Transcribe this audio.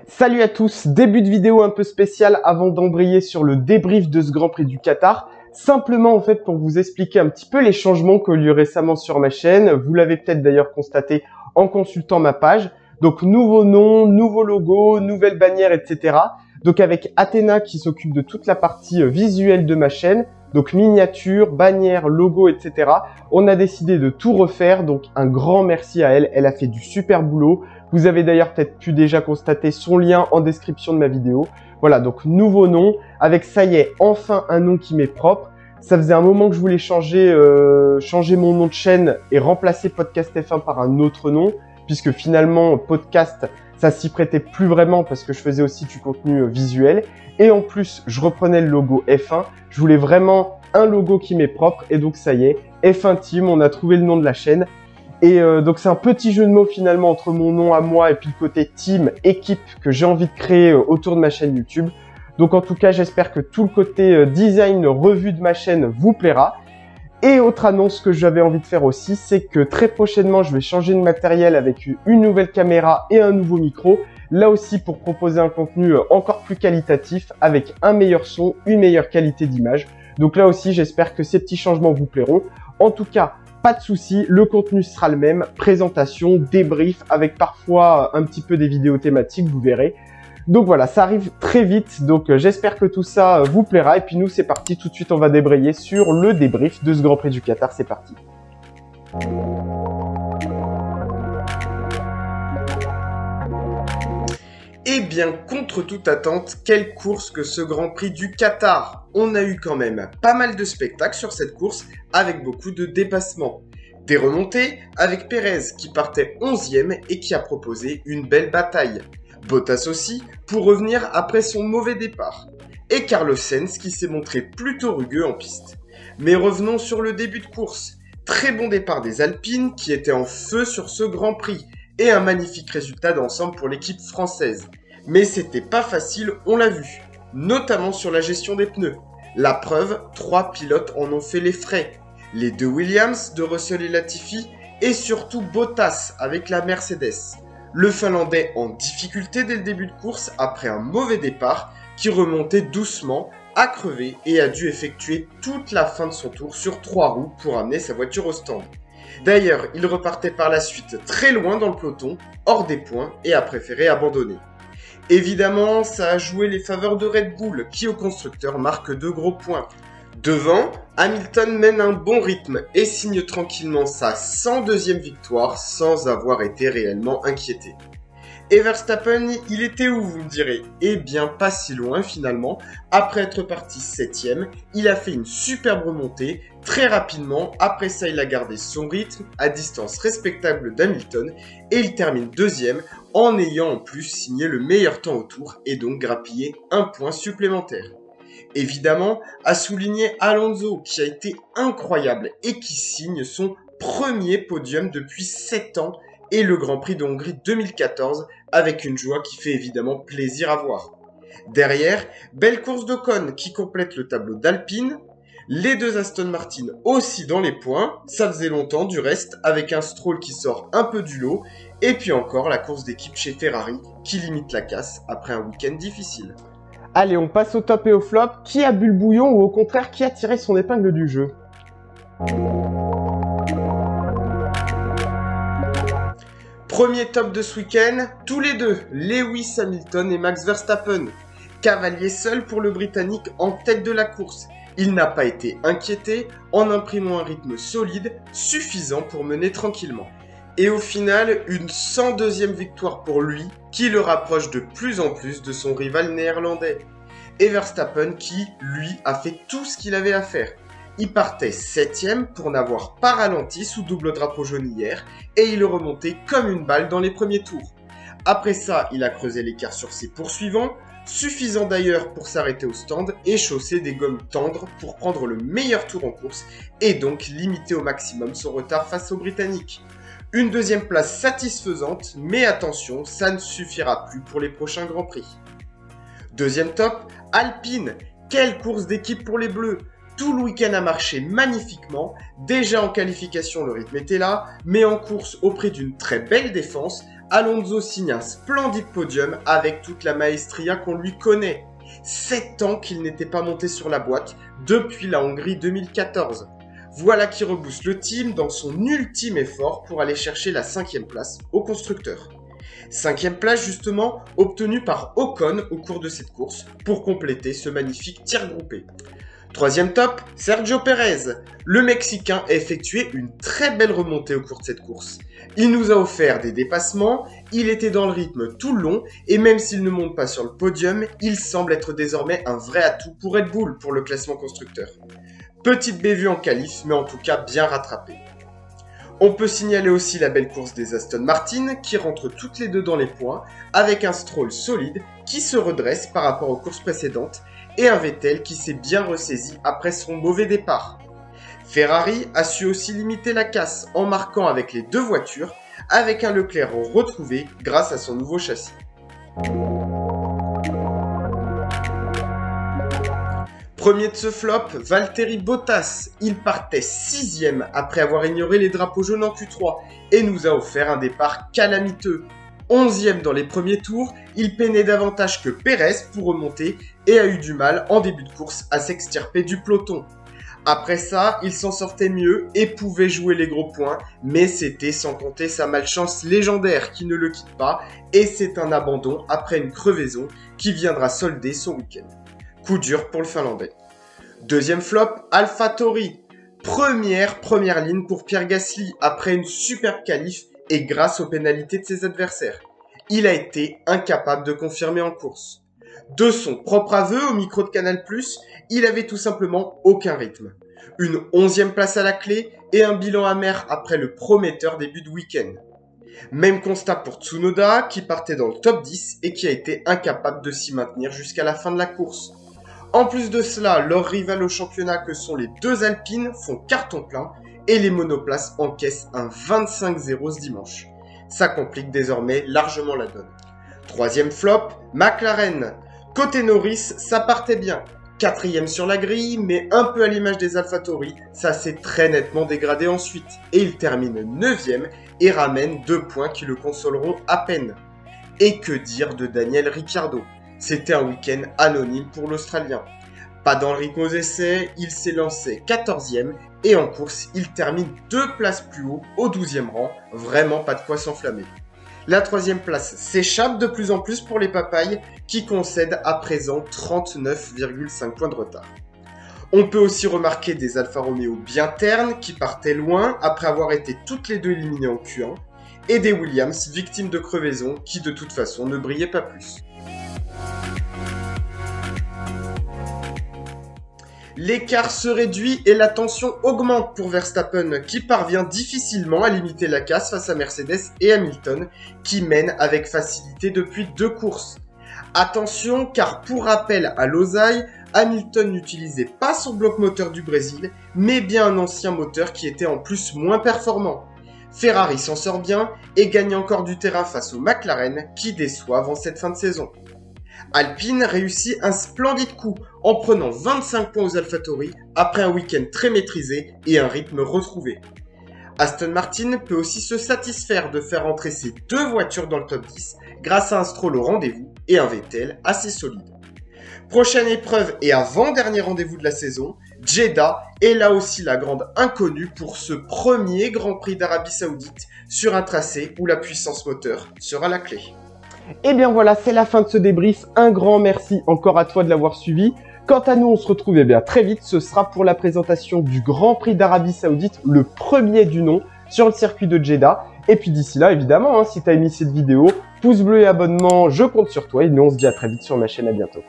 Salut à tous, début de vidéo un peu spécial avant d'embrayer sur le débrief de ce Grand Prix du Qatar. Simplement en fait pour vous expliquer un petit peu les changements qu'il y a eu récemment sur ma chaîne. Vous l'avez peut-être d'ailleurs constaté en consultant ma page. Donc nouveau nom, nouveau logo, nouvelle bannière, etc. Donc avec Athéna qui s'occupe de toute la partie visuelle de ma chaîne. Donc miniature, bannière, logo, etc. On a décidé de tout refaire. Donc un grand merci à elle. Elle a fait du super boulot. Vous avez d'ailleurs peut-être pu déjà constater son lien en description de ma vidéo. Voilà, donc nouveau nom. Avec ça y est, enfin un nom qui m'est propre. Ça faisait un moment que je voulais changer mon nom de chaîne et remplacer Podcast F1 par un autre nom. Puisque finalement, podcast, ça s'y prêtait plus vraiment parce que je faisais aussi du contenu visuel. Et en plus, je reprenais le logo F1. Je voulais vraiment un logo qui m'est propre. Et donc ça y est, F1 Team, on a trouvé le nom de la chaîne. Et donc c'est un petit jeu de mots finalement entre mon nom à moi et puis le côté team, équipe que j'ai envie de créer autour de ma chaîne YouTube. Donc en tout cas, j'espère que tout le côté design, revue de ma chaîne vous plaira. Et autre annonce que j'avais envie de faire aussi, c'est que très prochainement, je vais changer de matériel avec une nouvelle caméra et un nouveau micro. Là aussi pour proposer un contenu encore plus qualitatif avec un meilleur son, une meilleure qualité d'image. Donc là aussi, j'espère que ces petits changements vous plairont. En tout cas, pas de souci, le contenu sera le même, présentation, débrief, avec parfois un petit peu des vidéos thématiques, vous verrez. Donc voilà, ça arrive très vite, donc j'espère que tout ça vous plaira. Et puis nous, c'est parti, tout de suite on va débrayer sur le débrief de ce Grand Prix du Qatar, c'est parti. Eh bien, contre toute attente, quelle course que ce Grand Prix du Qatar! On a eu quand même pas mal de spectacles sur cette course, avec beaucoup de dépassements. Des remontées, avec Pérez qui partait 11e et qui a proposé une belle bataille. Bottas aussi, pour revenir après son mauvais départ. Et Carlos Sainz qui s'est montré plutôt rugueux en piste. Mais revenons sur le début de course. Très bon départ des Alpines qui étaient en feu sur ce Grand Prix. Et un magnifique résultat d'ensemble pour l'équipe française. Mais c'était pas facile, on l'a vu, notamment sur la gestion des pneus. La preuve, 3 pilotes en ont fait les frais. Les deux Williams de Russell et Latifi et surtout Bottas avec la Mercedes. Le Finlandais en difficulté dès le début de course après un mauvais départ qui remontait doucement, a crevé et a dû effectuer toute la fin de son tour sur 3 roues pour amener sa voiture au stand. D'ailleurs, il repartait par la suite très loin dans le peloton, hors des points et a préféré abandonner. Évidemment, ça a joué les faveurs de Red Bull qui au constructeur marque 2 gros points. Devant, Hamilton mène un bon rythme et signe tranquillement sa 102e victoire sans avoir été réellement inquiété. Et Verstappen, il était où vous me direz? Eh bien pas si loin finalement, après être parti 7e, il a fait une superbe remontée, très rapidement, après ça il a gardé son rythme à distance respectable d'Hamilton et il termine 2e en ayant en plus signé le meilleur temps au tour et donc grappillé un point supplémentaire. Évidemment, à souligner Alonso qui a été incroyable et qui signe son premier podium depuis 7 ans et le Grand Prix de Hongrie 2014 avec une joie qui fait évidemment plaisir à voir. Derrière, belle course d'Ocon qui complète le tableau d'Alpine, les deux Aston Martin aussi dans les points, ça faisait longtemps du reste avec un Stroll qui sort un peu du lot et puis encore la course d'équipe chez Ferrari qui limite la casse après un week-end difficile. Allez, on passe au top et au flop. Qui a bu le bouillon ou au contraire qui a tiré son épingle du jeu? Premier top de ce week-end, tous les deux, Lewis Hamilton et Max Verstappen. Cavalier seul pour le Britannique en tête de la course. Il n'a pas été inquiété en imprimant un rythme solide, suffisant pour mener tranquillement. Et au final, une 102e victoire pour lui, qui le rapproche de plus en plus de son rival néerlandais. Et Verstappen qui, lui, a fait tout ce qu'il avait à faire. Il partait 7e pour n'avoir pas ralenti sous double drapeau jaune hier, et il est remonté comme une balle dans les premiers tours. Après ça, il a creusé l'écart sur ses poursuivants, suffisant d'ailleurs pour s'arrêter au stand et chausser des gommes tendres pour prendre le meilleur tour en course, et donc limiter au maximum son retard face aux Britanniques. Une deuxième place satisfaisante, mais attention, ça ne suffira plus pour les prochains Grands Prix. Deuxième top, Alpine. Quelle course d'équipe pour les Bleus! Tout le week-end a marché magnifiquement. Déjà en qualification, le rythme était là, mais en course, au prix d'une très belle défense, Alonso signe un splendide podium avec toute la maestria qu'on lui connaît. 7 ans qu'il n'était pas monté sur la boîte depuis la Hongrie 2014. Voilà qui rebooste le team dans son ultime effort pour aller chercher la 5e place au constructeur. 5e place justement obtenue par Ocon au cours de cette course pour compléter ce magnifique tir groupé. 3e top, Sergio Pérez. Le Mexicain a effectué une très belle remontée au cours de cette course. Il nous a offert des dépassements, il était dans le rythme tout le long et même s'il ne monte pas sur le podium, il semble être désormais un vrai atout pour Red Bull pour le classement constructeur. Petite bévue en qualif, mais en tout cas bien rattrapée. On peut signaler aussi la belle course des Aston Martin qui rentrent toutes les deux dans les points avec un Stroll solide qui se redresse par rapport aux courses précédentes et un Vettel qui s'est bien ressaisi après son mauvais départ. Ferrari a su aussi limiter la casse en marquant avec les deux voitures avec un Leclerc retrouvé grâce à son nouveau châssis. Premier de ce flop, Valtteri Bottas. Il partait 6e après avoir ignoré les drapeaux jaunes en Q3 et nous a offert un départ calamiteux. 11e dans les premiers tours, il peinait davantage que Pérez pour remonter et a eu du mal en début de course à s'extirper du peloton. Après ça, il s'en sortait mieux et pouvait jouer les gros points, mais c'était sans compter sa malchance légendaire qui ne le quitte pas et c'est un abandon après une crevaison qui viendra solder son week-end. Coup dur pour le Finlandais. Deuxième flop, AlphaTauri. Première ligne pour Pierre Gasly après une superbe qualif et grâce aux pénalités de ses adversaires. Il a été incapable de confirmer en course. De son propre aveu au micro de Canal+, il avait tout simplement aucun rythme. Une 11e place à la clé et un bilan amer après le prometteur début de week-end. Même constat pour Tsunoda qui partait dans le top 10 et qui a été incapable de s'y maintenir jusqu'à la fin de la course. En plus de cela, leurs rivales au championnat que sont les deux Alpines font carton plein et les monoplaces encaissent un 25-0 ce dimanche. Ça complique désormais largement la donne. Troisième flop, McLaren. Côté Norris, ça partait bien. 4e sur la grille, mais un peu à l'image des AlphaTauri, ça s'est très nettement dégradé ensuite. Et il termine 9e et ramène 2 points qui le consoleront à peine. Et que dire de Daniel Ricciardo? C'était un week-end anonyme pour l'Australien. Pas dans le rythme aux essais, il s'est lancé 14e et en course, il termine 2 places plus haut au 12e rang. Vraiment pas de quoi s'enflammer. La 3e place s'échappe de plus en plus pour les papayes qui concèdent à présent 39,5 points de retard. On peut aussi remarquer des Alfa Romeo bien ternes qui partaient loin après avoir été toutes les deux éliminées en Q1 et des Williams victimes de crevaison qui de toute façon ne brillaient pas plus. L'écart se réduit et la tension augmente pour Verstappen qui parvient difficilement à limiter la casse face à Mercedes et Hamilton qui mènent avec facilité depuis 2 courses. Attention car pour rappel à Losail, Hamilton n'utilisait pas son bloc moteur du Brésil mais bien un ancien moteur qui était en plus moins performant. Ferrari s'en sort bien et gagne encore du terrain face aux McLaren qui déçoivent en cette fin de saison. Alpine réussit un splendide coup en prenant 25 points aux AlphaTauri après un week-end très maîtrisé et un rythme retrouvé. Aston Martin peut aussi se satisfaire de faire entrer ses 2 voitures dans le top 10 grâce à un Stroll au rendez-vous et un Vettel assez solide. Prochaine épreuve et avant-dernier rendez-vous de la saison, Jeddah est là aussi la grande inconnue pour ce premier Grand Prix d'Arabie Saoudite sur un tracé où la puissance moteur sera la clé. Et bien voilà, c'est la fin de ce débrief. Un grand merci encore à toi de l'avoir suivi. Quant à nous, on se retrouve très vite. Ce sera pour la présentation du Grand Prix d'Arabie Saoudite, le premier du nom, sur le circuit de Jeddah. Et puis d'ici là, évidemment, si tu as aimé cette vidéo, pouce bleu et abonnement, je compte sur toi. Et nous, on se dit à très vite sur ma chaîne. À bientôt.